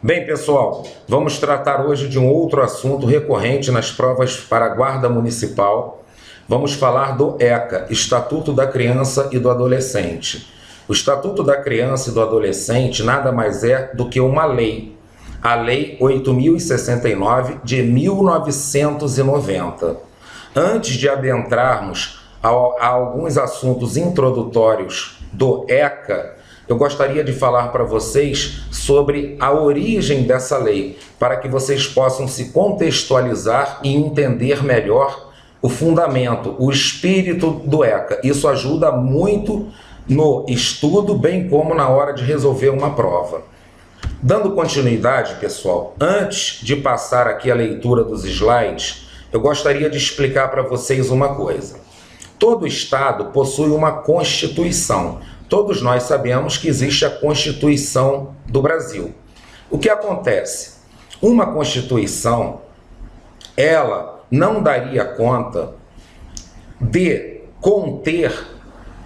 Bem, pessoal, vamos tratar hoje de um outro assunto recorrente nas provas para a Guarda Municipal. Vamos falar do ECA, Estatuto da Criança e do Adolescente. O Estatuto da Criança e do Adolescente nada mais é do que uma lei, a Lei 8.069 de 1990. Antes de adentrarmos a alguns assuntos introdutórios do ECA, eu gostaria de falar para vocês sobre a origem dessa lei, para que vocês possam se contextualizar e entender melhor o fundamento, o espírito do ECA. Isso ajuda muito no estudo, bem como na hora de resolver uma prova. Dando continuidade, pessoal, antes de passar aqui a leitura dos slides, eu gostaria de explicar para vocês uma coisa. Todo Estado possui uma Constituição. Todos nós sabemos que existe a Constituição do Brasil. O que acontece? Uma Constituição, ela não daria conta de conter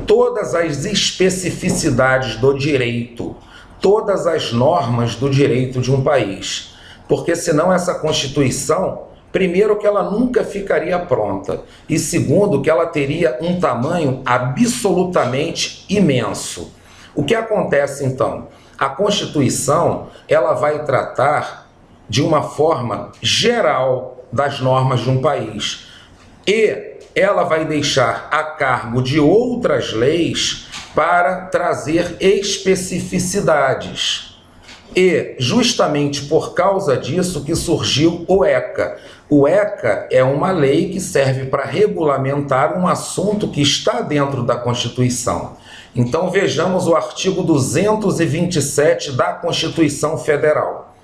todas as especificidades do direito, todas as normas do direito de um país. Porque senão essa Constituição, primeiro, que ela nunca ficaria pronta, e segundo, que ela teria um tamanho absolutamente imenso. O que acontece então? A Constituição, ela vai tratar de uma forma geral das normas de um país, e ela vai deixar a cargo de outras leis para trazer especificidades. E justamente por causa disso que surgiu o ECA. O ECA é uma lei que serve para regulamentar um assunto que está dentro da Constituição. Então vejamos o artigo 227 da Constituição Federal.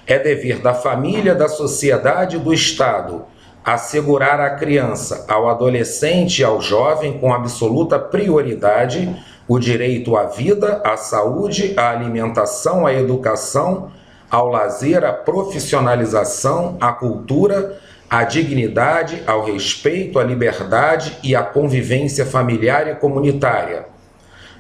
É dever da família, da sociedade e do Estado assegurar à criança, ao adolescente e ao jovem com absoluta prioridade o direito à vida, à saúde, à alimentação, à educação, ao lazer, à profissionalização, à cultura, à dignidade, ao respeito, à liberdade e à convivência familiar e comunitária,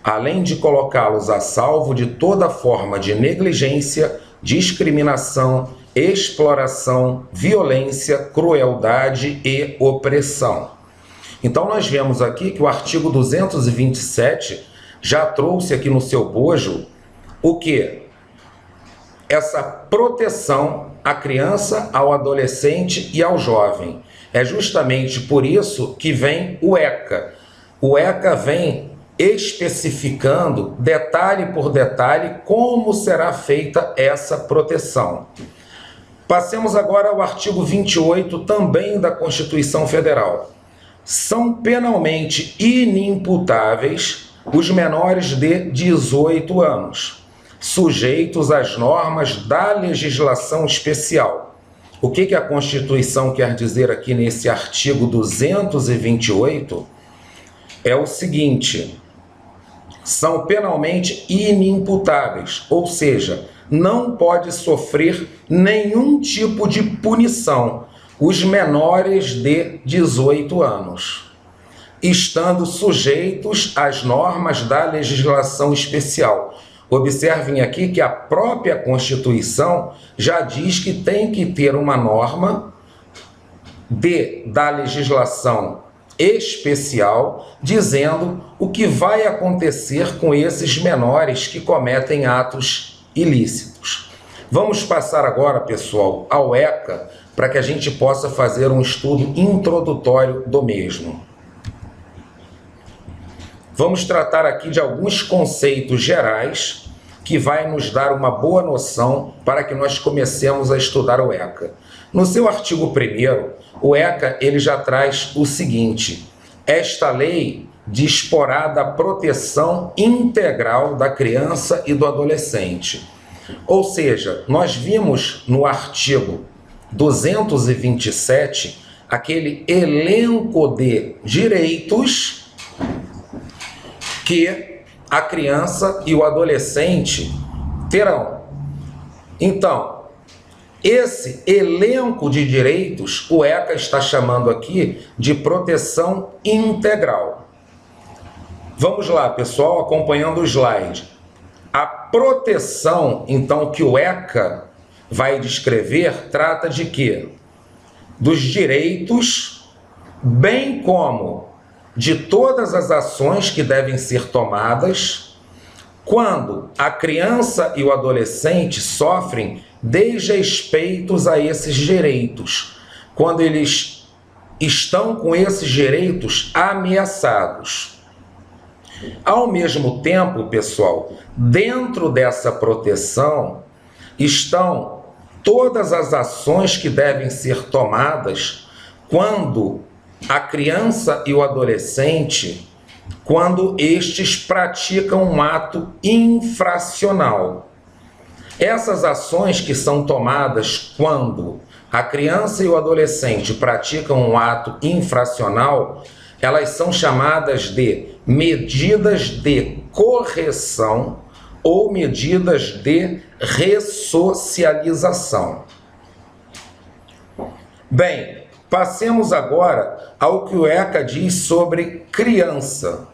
além de colocá-los a salvo de toda forma de negligência, discriminação, exploração, violência, crueldade e opressão. Então nós vemos aqui que o artigo 227 já trouxe aqui no seu bojo o que? Essa proteção à criança, ao adolescente e ao jovem. É justamente por isso que vem o ECA. O ECA vem especificando, detalhe por detalhe, como será feita essa proteção. Passemos agora ao artigo 28, também da Constituição Federal. São penalmente inimputáveis os menores de 18 anos, sujeitos às normas da legislação especial. O que a Constituição quer dizer aqui nesse artigo 228? É o seguinte: são penalmente inimputáveis, ou seja, não pode sofrer nenhum tipo de punição os menores de 18 anos, estando sujeitos às normas da legislação especial. Observem aqui que a própria Constituição já diz que tem que ter uma norma da legislação especial, dizendo o que vai acontecer com esses menores que cometem atos ilícitos. Vamos passar agora, pessoal, ao ECA, para que a gente possa fazer um estudo introdutório do mesmo. Vamos tratar aqui de alguns conceitos gerais que vai nos dar uma boa noção para que nós comecemos a estudar o ECA. No seu artigo 1º, o ECA ele já traz o seguinte: esta lei disporá da proteção integral da criança e do adolescente. Ou seja, nós vimos no artigo 227 aquele elenco de direitos que a criança e o adolescente terão. Então, esse elenco de direitos, o ECA está chamando aqui de proteção integral. Vamos lá, pessoal, acompanhando o slide. A proteção, então, que o ECA vai descrever trata de quê? Dos direitos, bem como de todas as ações que devem ser tomadas quando a criança e o adolescente sofrem desrespeitos a esses direitos, quando eles estão com esses direitos ameaçados. Ao mesmo tempo, pessoal, dentro dessa proteção estão todas as ações que devem ser tomadas quando a criança e o adolescente, quando estes praticam um ato infracional. Essas ações que são tomadas quando a criança e o adolescente praticam um ato infracional, elas são chamadas de medidas de correção ou medidas de ressocialização. Bem, passemos agora ao que o ECA diz sobre criança.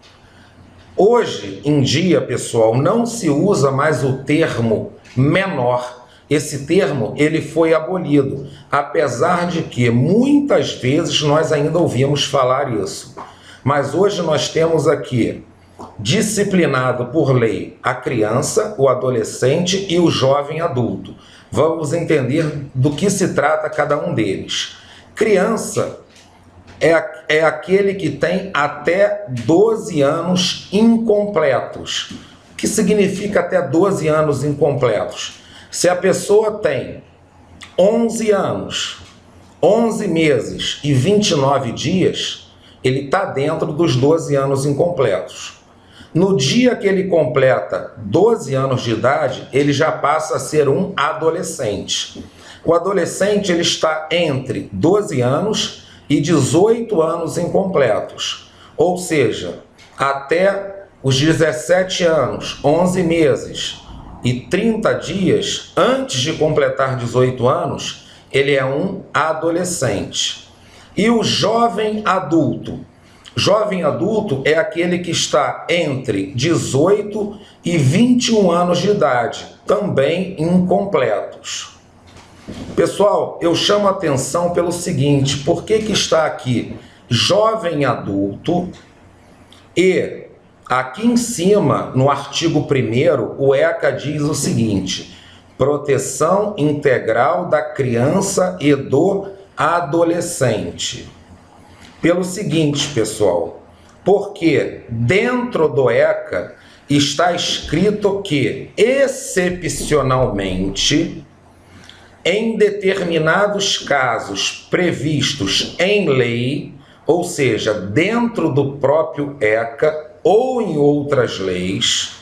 Hoje em dia, pessoal, não se usa mais o termo menor. Esse termo ele foi abolido, apesar de que muitas vezes nós ainda ouvimos falar isso. Mas hoje nós temos aqui disciplinado por lei a criança, o adolescente e o jovem adulto. Vamos entender do que se trata cada um deles. Criança é aquele que tem até 12 anos incompletos. O que significa até 12 anos incompletos? Se a pessoa tem 11 anos, 11 meses e 29 dias, ele está dentro dos 12 anos incompletos. No dia que ele completa 12 anos de idade, ele já passa a ser um adolescente. O adolescente ele está entre 12 anos e 18 anos incompletos. Ou seja, até os 17 anos, 11 meses e 30 dias antes de completar 18 anos, ele é um adolescente. E o jovem adulto? Jovem adulto é aquele que está entre 18 e 21 anos de idade, também incompletos. Pessoal, eu chamo a atenção pelo seguinte, por que está aqui jovem adulto e aqui em cima, no artigo 1º, o ECA diz o seguinte: proteção integral da criança e do adolescente. Pelo seguinte, pessoal, porque dentro do ECA está escrito que, excepcionalmente, em determinados casos previstos em lei, ou seja, dentro do próprio ECA ou em outras leis,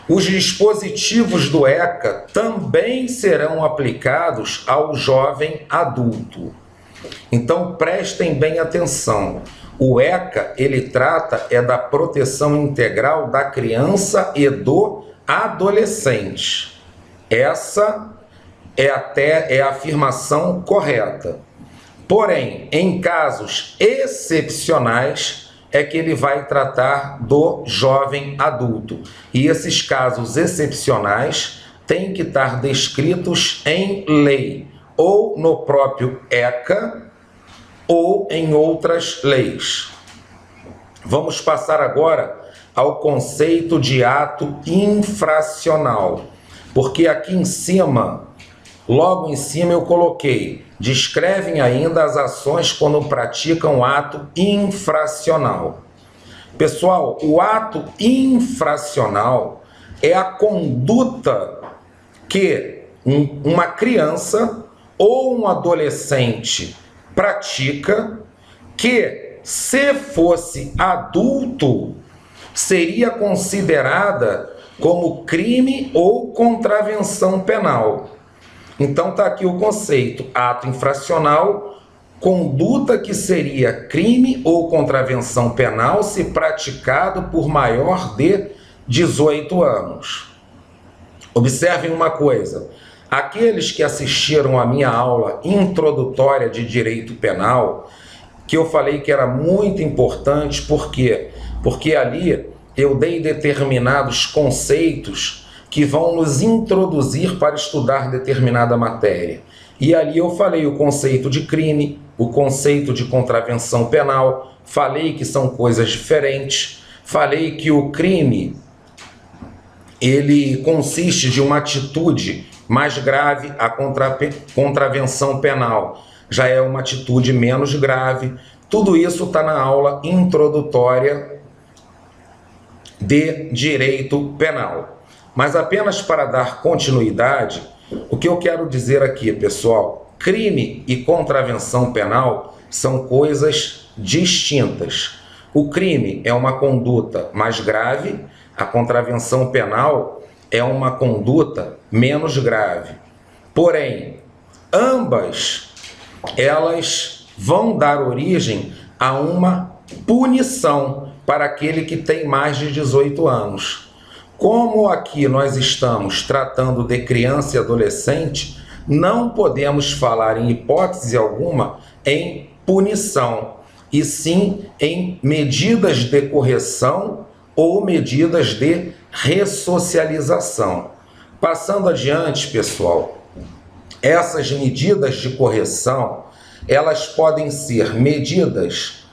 os dispositivos do ECA também serão aplicados ao jovem adulto. Então prestem bem atenção. O ECA ele trata da proteção integral da criança e do adolescente. Essa é a afirmação correta. Porém, em casos excepcionais é que ele vai tratar do jovem adulto. E esses casos excepcionais têm que estar descritos em lei, ou no próprio ECA, ou em outras leis. Vamos passar agora ao conceito de ato infracional, porque aqui em cima, logo em cima eu coloquei, descrevem ainda as ações quando praticam ato infracional. Pessoal, o ato infracional é a conduta que uma criança ou um adolescente pratica que, se fosse adulto, seria considerada como crime ou contravenção penal. Então está aqui o conceito: ato infracional, conduta que seria crime ou contravenção penal se praticado por maior de 18 anos. Observem uma coisa: aqueles que assistiram à minha aula introdutória de direito penal, que eu falei que era muito importante, por quê? Porque ali eu dei determinados conceitos que vão nos introduzir para estudar determinada matéria. E ali eu falei o conceito de crime, o conceito de contravenção penal, falei que são coisas diferentes, falei que o crime ele consiste de uma atitude mais grave, a contravenção penal já é uma atitude menos grave. Tudo isso está na aula introdutória de direito penal. Mas apenas para dar continuidade, o que eu quero dizer aqui, pessoal, crime e contravenção penal são coisas distintas. O crime é uma conduta mais grave, a contravenção penal é uma conduta menos grave. Porém, ambas elas vão dar origem a uma punição para aquele que tem mais de 18 anos. Como aqui nós estamos tratando de criança e adolescente, não podemos falar em hipótese alguma em punição, e sim em medidas de correção ou medidas de ressocialização. Passando adiante, pessoal, essas medidas de correção, elas podem ser medidas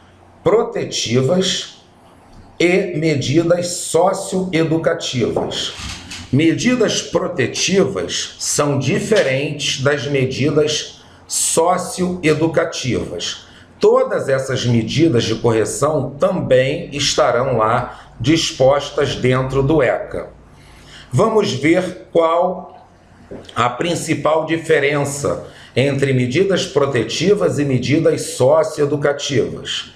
protetivas e medidas socioeducativas. Medidas protetivas são diferentes das medidas socioeducativas. Todas essas medidas de correção também estarão lá dispostas dentro do ECA. Vamos ver qual a principal diferença entre medidas protetivas e medidas socioeducativas.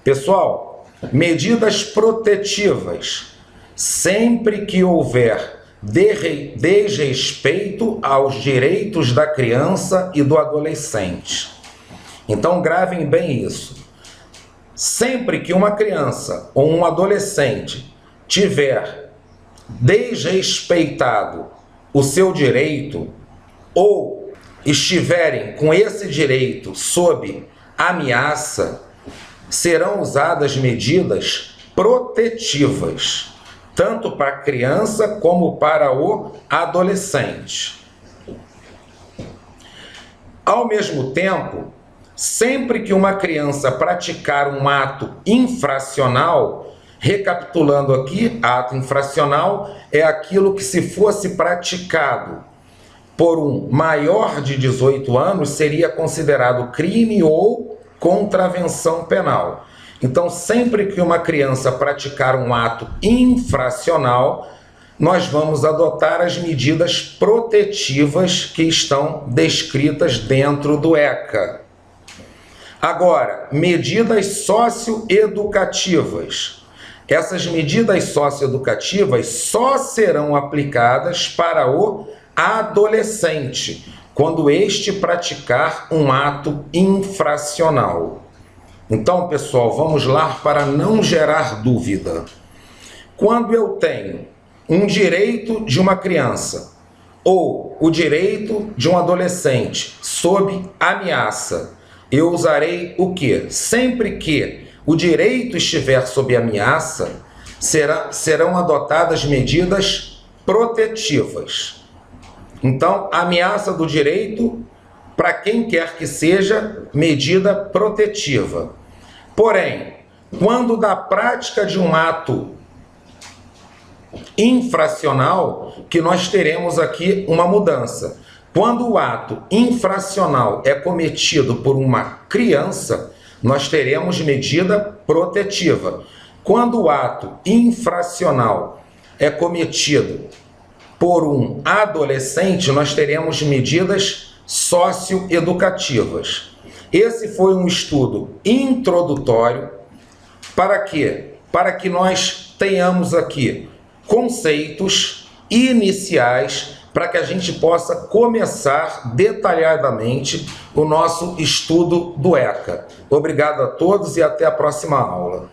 Pessoal, medidas protetivas, sempre que houver desrespeito aos direitos da criança e do adolescente. Então, gravem bem isso. Sempre que uma criança ou um adolescente tiver desrespeitado o seu direito ou estiverem com esse direito sob ameaça, serão usadas medidas protetivas, tanto para a criança como para o adolescente. Ao mesmo tempo, sempre que uma criança praticar um ato infracional, recapitulando aqui, ato infracional é aquilo que, se fosse praticado por um maior de 18 anos, seria considerado crime ou contravenção penal. Então, sempre que uma criança praticar um ato infracional, nós vamos adotar as medidas protetivas que estão descritas dentro do ECA. Agora, medidas socioeducativas. Essas medidas socioeducativas só serão aplicadas para o adolescente, quando este praticar um ato infracional. Então, pessoal, vamos lá para não gerar dúvida. Quando eu tenho um direito de uma criança ou o direito de um adolescente sob ameaça, eu usarei o quê? Sempre que o direito estiver sob ameaça, serão adotadas medidas protetivas. Então, ameaça do direito, para quem quer que seja, medida protetiva. Porém, quando da prática de um ato infracional, que nós teremos aqui uma mudança. Quando o ato infracional é cometido por uma criança, nós teremos medida protetiva. Quando o ato infracional é cometido por um adolescente, nós teremos medidas socioeducativas. Esse foi um estudo introdutório. Para quê? Para que nós tenhamos aqui conceitos iniciais para que a gente possa começar detalhadamente o nosso estudo do ECA. Obrigado a todos e até a próxima aula.